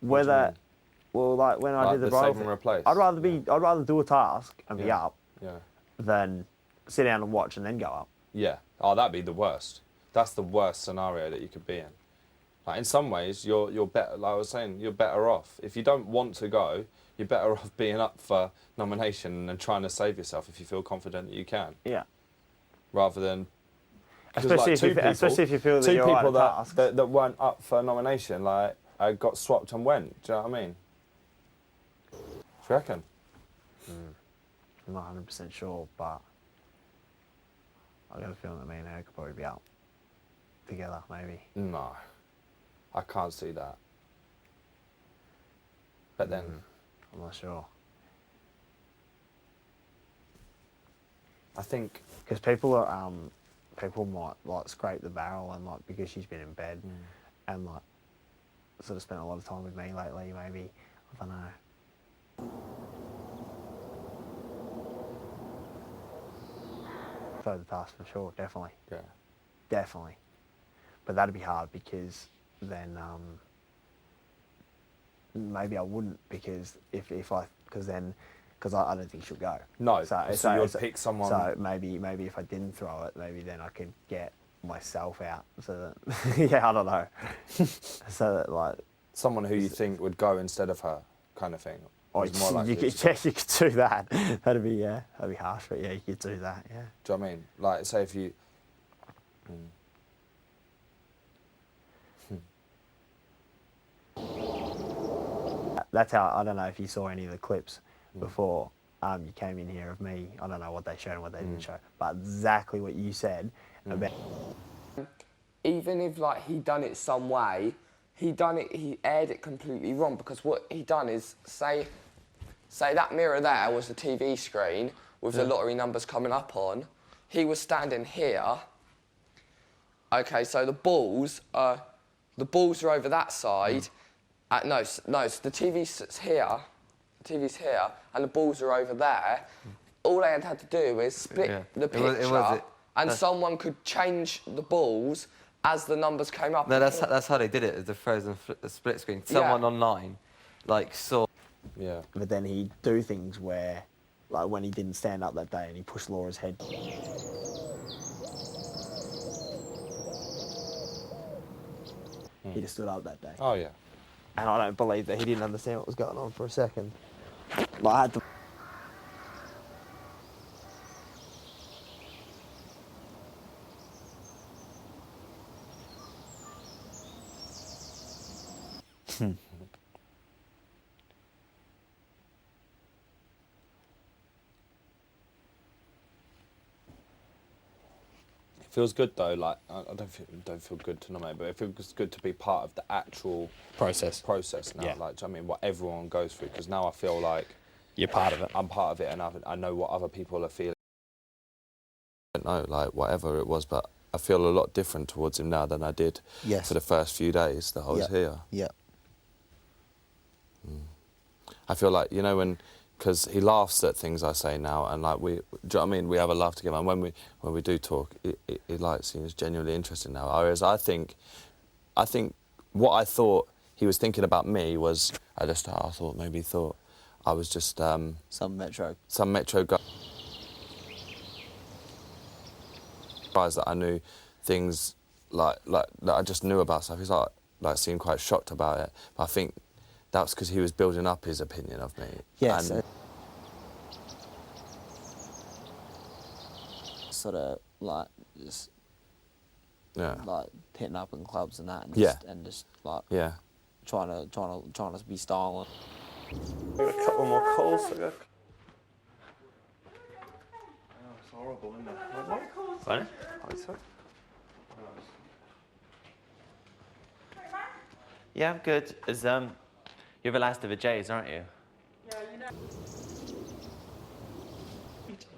Whether, well, like when I did the save thing, and replace. I'd rather do a task and be up Yeah. than sit down and watch and then go up. Yeah. Oh, that'd be the worst. That's the worst scenario that you could be in. Like in some ways, you're better. Like I was saying, you're better off if you don't want to go. You're better off being up for nomination and trying to save yourself if you feel confident that you can. Yeah. Rather than especially if you feel that you're people out of tasks. that weren't up for nomination, like got swapped and went. Do you know what I mean? Do you reckon? I'm not 100% sure, but I got a feeling that me and her could probably be out together, maybe. No, I can't see that. But then, I'm not sure. I think because people might like scrape the barrel and like because she's been in bed and like sort of spent a lot of time with me lately. Maybe I don't know. So the task for sure, definitely. Yeah. Definitely. But that'd be hard because then maybe I wouldn't because because I don't think she'll go. No. So you'd pick someone. So maybe if I didn't throw it, maybe then I could get myself out. So that I don't know. So that like someone who you think would go instead of her, kind of thing. Oh, you could do that. That'd be harsh, but yeah, you could do that. Yeah. Do you know what I mean? Like, say if you. That's how, I don't know if you saw any of the clips before you came in here of me. I don't know what they showed and what they didn't show, but exactly what you said about. Even if like he done it some way, he aired it completely wrong because what he done is say that mirror there was the TV screen with the lottery numbers coming up on. He was standing here. Okay, so the balls are over that side. No, so the TV's here. The TV's here, and the balls are over there. All they had to do is split the picture, and someone could change the balls as the numbers came up. No, that's how they did it. The frozen split screen. Someone online, like saw. Yeah. But then he'd do things where, like when he didn't stand up that day and he pushed Laura's head. He just stood up that day. Oh yeah. And I don't believe that he didn't understand what was going on for a second. Like, I had to. It feels good though. Like I don't feel good to nominate, but it feels good to be part of the actual Process now. Yeah. Like, do you know what I mean, what everyone goes through, because now I feel like you're part of it. I'm part of it, and I know what other people are feeling. I don't know, like whatever it was, but I feel a lot different towards him now than I did for the first few days that I was here. Yeah. I feel like, you know, because he laughs at things I say now, and like do you know what I mean? We have a laugh together, and when we do talk, it like seems genuinely interesting now. Whereas I think what I thought he was thinking about me was I thought maybe he thought I was just Some metro guys that I knew things like that I just knew about stuff. He's like seemed quite shocked about it, but I think that's because he was building up his opinion of me. Yes. And sort of like just like hitting up in clubs and that, and just like trying to be styling. Got a couple more calls. Oh, it's horrible, isn't it? Funny? Oh, it's Yeah, I'm good. You're the last of the J's, aren't you? Yeah, you know.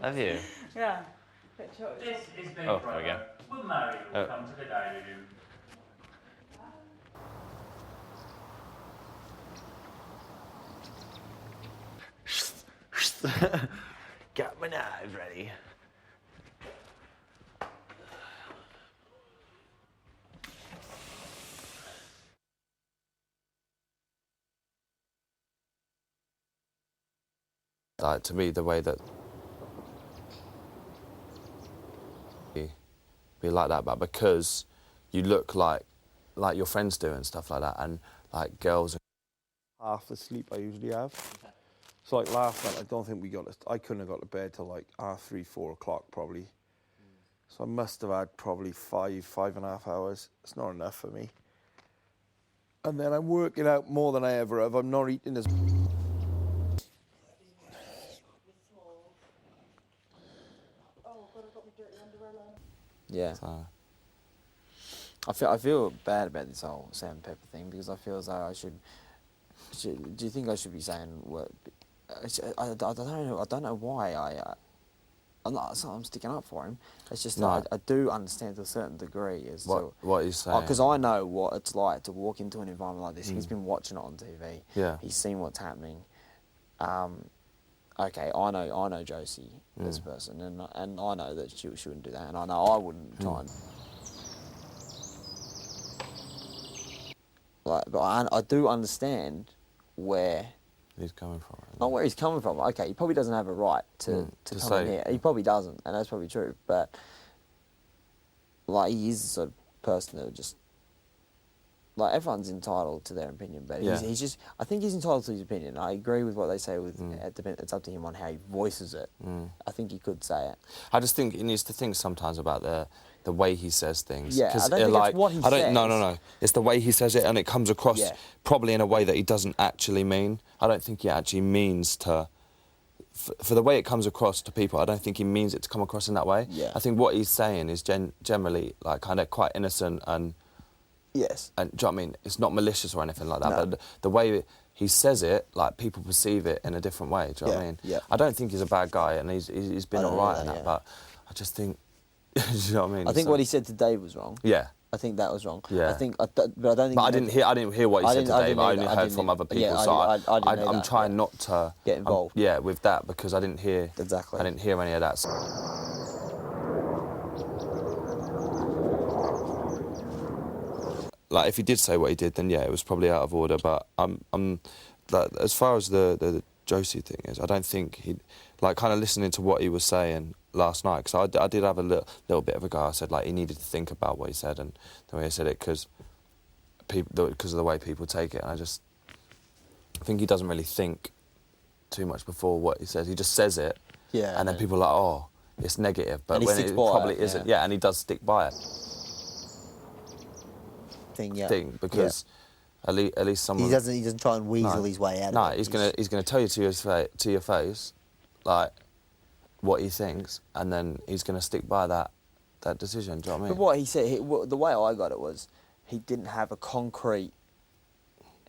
Have you? Yeah. This is Big Oh, Brother. there we go. Will Mary Oh. come to the dining room? Got my knives ready. Like, to me, the way that be like that, but because you look like your friends do and stuff like that, and like girls. Half the sleep I usually have. So like last night, I don't think I couldn't have got to bed till like 3, 4 o'clock probably. So I must have had probably 5.5 hours. It's not enough for me. And then I'm working out more than I ever have. I'm not eating as... Yeah. So, I feel bad about this whole salt and pepper thing because I feel as though I should do you think I should be saying what? I don't know. I don't know why I'm sticking up for him. It's just No. that I do understand to a certain degree as to what he's saying. because I know what it's like to walk into an environment like this. He's been watching it on TV. Yeah. He's seen what's happening. Okay, I know Josie as a person, and I know that she wouldn't do that, and I know I wouldn't try and. Like, but I do understand where. He's coming from. Not where he's coming from. Okay, he probably doesn't have a right to come say- in here. He probably doesn't, and that's probably true. But like, he is the sort of person that would just like everyone's entitled to their opinion, but Yeah. he's just. I think he's entitled to his opinion. I agree with what they say. It's up to him on how he voices it. I think he could say it. I just think he needs to think sometimes about the way he says things. Yeah, I 'Cause don't think like, it's what he I don't, says. No. It's the way he says it, and it comes across Yeah. probably in a way that he doesn't actually mean. I don't think he actually means to. For the way it comes across to people, I don't think he means it to come across in that way. Yeah. I think what he's saying is generally like kind of quite innocent and. Yes. And do you know what I mean? It's not malicious or anything like that, No. but the way he says it, like people perceive it in a different way. Do you know what I mean? Yeah. I don't think he's a bad guy, and he's been I don't alright know in that, that, yeah. but I just think, do you know what I mean? I think So- what he said to Dave was wrong. Yeah. I think that was wrong. Yeah. I think, but I don't think. But I didn't hear what he I said didn't- I today. didn't But I either. only I heard didn't from either. other people, Yeah, so I didn't know I'm that, trying yeah. not to Get involved. with that because I didn't hear Exactly. I didn't hear any of that. Like if he did say what he did, then yeah, it was probably out of order. But like, as far as the Josie thing is, I don't think he like kind of listening to what he was saying last night because I did have a little bit of a go. I said like he needed to think about what he said and the way he said it because of the way people take it. And I think he doesn't really think too much before what he says. He just says it, Yeah. and then people are like, oh, it's negative, but And he when sticks it by probably it, isn't. yeah. Yeah, and he does stick by it. Thing, yeah. Because at least someone He doesn't try and weasel his way out No, of it. he's gonna tell you to your face, like what he thinks, and then he's gonna stick by that decision. Do you know what I mean? But what he said, the way I got it was, he didn't have a concrete.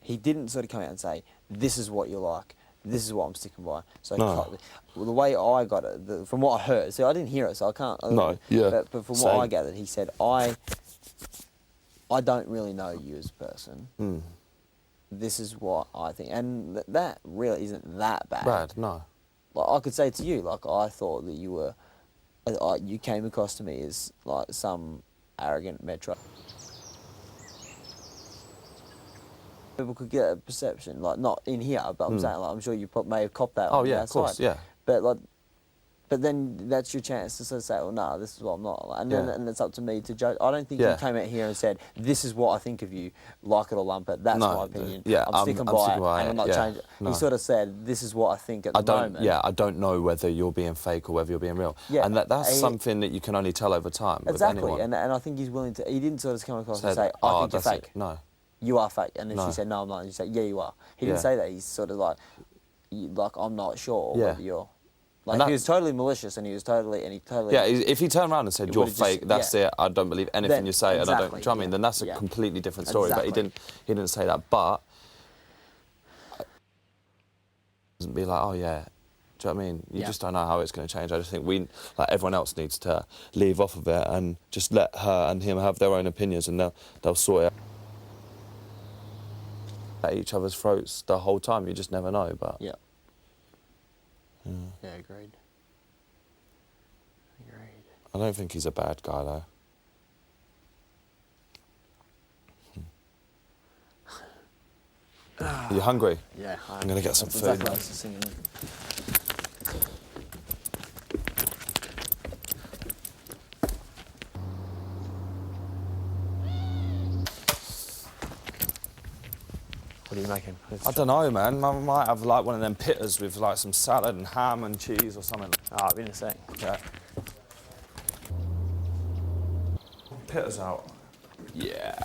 He didn't sort of come out and say, "This is what you like. This is what I'm sticking by." So No. well, the way I got it, from what I heard, so I didn't hear it, so I can't. No, yeah, But from same. what I gathered, he said, I don't really know you as a person. This is what I think, and that really isn't that bad. Bad, no. Like I could say to you, like I thought that you were, you came across to me as like some arrogant metro. People could get a perception, like not in here, but I'm saying, like I'm sure you may have copped that. Oh on the yeah, of course, outside. yeah. But then that's your chance to sort of say, well, no, this is what I'm not. And then Yeah. and it's up to me to judge. I don't think Yeah. you came out here and said, this is what I think of you, like it or lump it. That's No, my opinion. yeah, I'm sticking by sticking it, by and I'm it, not yeah, changing. no. He sort of said, this is what I think at the moment. Yeah, I don't know whether you're being fake or whether you're being real. Yeah, And that's he- something that you can only tell over time with Exactly, anyone. and I think he's willing to. He didn't sort of come across and Said, say, "I "Oh, think you're that's fake. it." No. You are fake." And then No. she said, "No, I'm not." And you said, "Yeah, you are." He didn't Yeah. say that. He's sort of like, I'm not sure Yeah. whether you're." Like And he that- was totally malicious, and he totally. Yeah, if he turned around and said It you're would've just- fake, that's yeah. it. I don't believe anything Then- you say, and I don't. Do you know what I exactly, mean? Then yeah, that's a yeah. completely different story. Exactly. But he didn't say that. But doesn't be like, oh yeah. Do you know what I mean? You Yeah. just don't know how it's going to change. I just think everyone else needs to leave off of it and just let her and him have their own opinions, and they'll sort it out at each other's throats the whole time. You just never know. But Yeah. Yeah, agreed. I don't think he's a bad guy though. Are you hungry? Yeah. I'm gonna get some That's food, exactly man. what I was just thinking. What are you making? I don't know, man. I might have like one of them pitters with like some salad and ham and cheese or something. Oh, I'll be in a sec. Yeah. Pitters out. Yeah.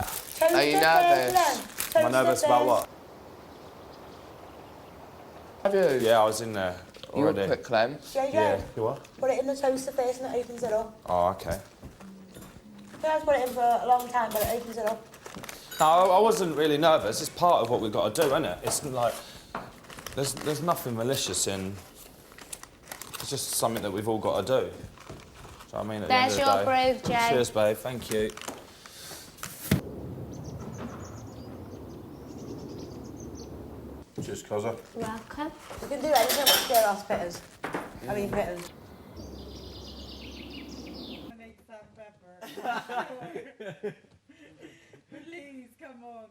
Are you nervous? Am I nervous about what? Have you? Yeah, I was in there You were already. quick, Clem. Yeah. You what? Put it in the toaster first and it opens it up. Oh, okay. I've put it in for a long time, but it opens it up. No, I wasn't really nervous. It's part of what we've got to do, isn't it? It's like there's nothing malicious in. It's just something that we've all got to do. So I mean, at There's the end your of the day. brew, Jay. Cheers, babe. Thank you. Cheers, Cozza. Welcome. You can do anything with stir pitters. I mean pitters. Please, come on.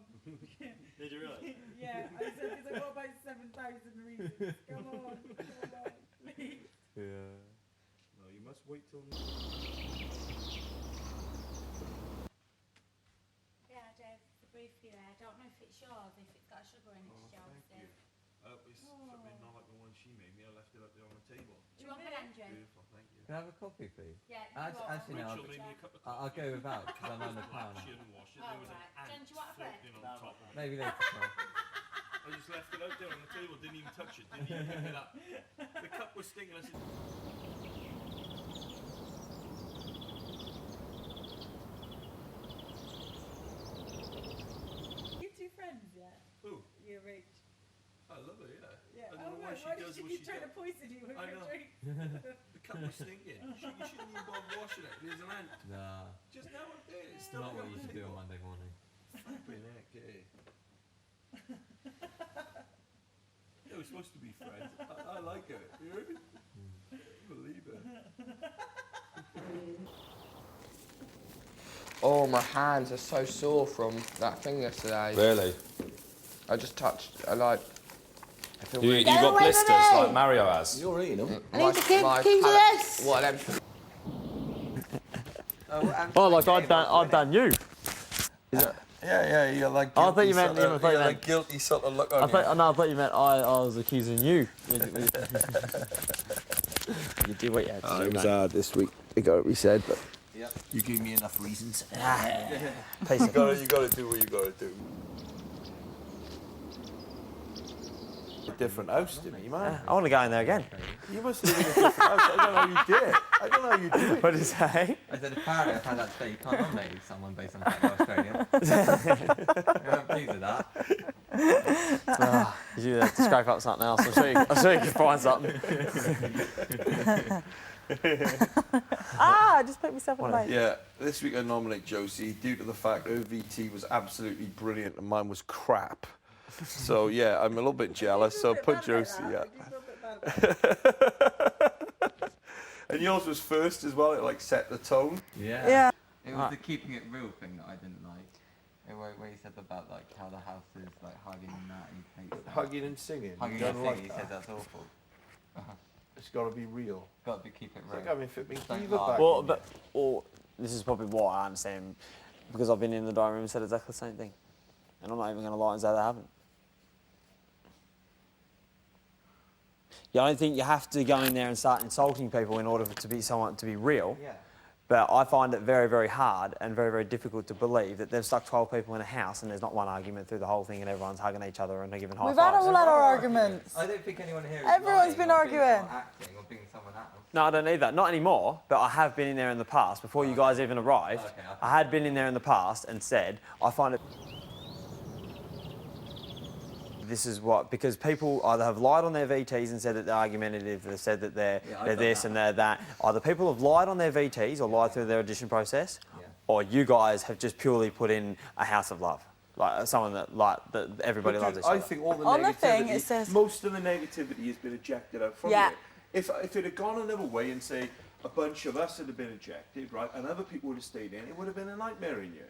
Did you really? Yeah, I said because I got about 7,000 reasons. Come on, please. Yeah. No, you must wait till... Yeah, Dave, the brief for you there. I don't know if it's yours, if it's got sugar in it, Chelsea. It's something not like the one she made me. I left it up there on the table. Do you want an Andrew? Beautiful, thank you. Can I have a coffee, please? Yeah, Actually, no. Rachel made me a cup of I'll go without because I'm on the pound. She hadn't washed it. Oh, There was right. an Jen, ant do you want a break? floating on top of it. Maybe later. Tomorrow. I just left it out there on the table, didn't even touch it, didn't even pick it up. The cup was stinking. I said, You two friends yet? who? You and Rach? I love her, yeah. Yeah. I don't know why she does did what she she try to does. poison you with I your know. drink? The cup was stinking. You shouldn't even bother washing it. There's an ant. Nah, Just now up there. It's it's still not there what on you the should do on table. Monday morning. Flipping heck, eh? Yeah, we're supposed to be friends. I like her. You heard me? Believe it. Oh, my hands are so sore from that thing yesterday. Really? I just touched, I feel You really... got away from blisters me! like Mario has. You're eating them. I need to keep this. What, them? Oh, like I've done you. Yeah, you're like. I thought you meant- Sort I thought you meant- like guilty sort of look on I you. thought you meant I was accusing you. You did what you had to It do, was mate. hard this week. It got to be said, but Yep. you gave me enough reasons. Peace. You gotta do what you gotta do. A different house to me, man. I want to go in there again. You must live in a different house. I don't know how you did it. I don't know how you did it. What did you say? I said apparently I found out today you can't nominate someone based on the fact they're Australian. I'm pleased with that. You have to scrape up something else. I'm sure you can find something. I just put myself in the way. Yeah, this week I nominate Josie due to the fact her VT was absolutely brilliant and mine was crap. So yeah, I'm a little bit jealous. So put Josie. Yeah. And yours was first as well. It like set the tone. Yeah. Yeah. It was the keeping it real thing that I didn't like. Where he said about like how the house is like hugging and that, and he hates that. Hugging and singing. Hugging You and don't singing, like he that. said that's awful. It's got to be real. Got to keep it It's real. like having flipping Don't fever lie. back. Well, this is probably what I understand, because I've been in the dining room and said exactly the same thing, and I'm not even going to lie and say they haven't. Yeah, I don't think you have to go in there and start insulting people in order to be someone to be real. Yeah. But I find it very, very hard and very, very difficult to believe that they've stuck 12 people in a house and there's not one argument through the whole thing and everyone's hugging each other and they're giving high We've had fives. all our arguments. I don't think anyone here is Everyone's lying been or being- arguing. or acting or being someone else. No, I don't need that. Not anymore, but I have been in there in the past, before you guys even arrived. Okay, I had been in there in the past and said, I find it... This is what, because people either have lied on their VTs and said that they're argumentative, they've said that they're I've this done and they're that. Either people have lied on their VTs or lied through their audition process, Yeah. or you guys have just purely put in a house of love. Like someone that everybody loves each I other. think all the On the negativity, thing, it says- most of the negativity has been ejected out from Yeah. you. If it had gone another way and say a bunch of us had been ejected, right, and other people would have stayed in, it would have been a nightmare in you.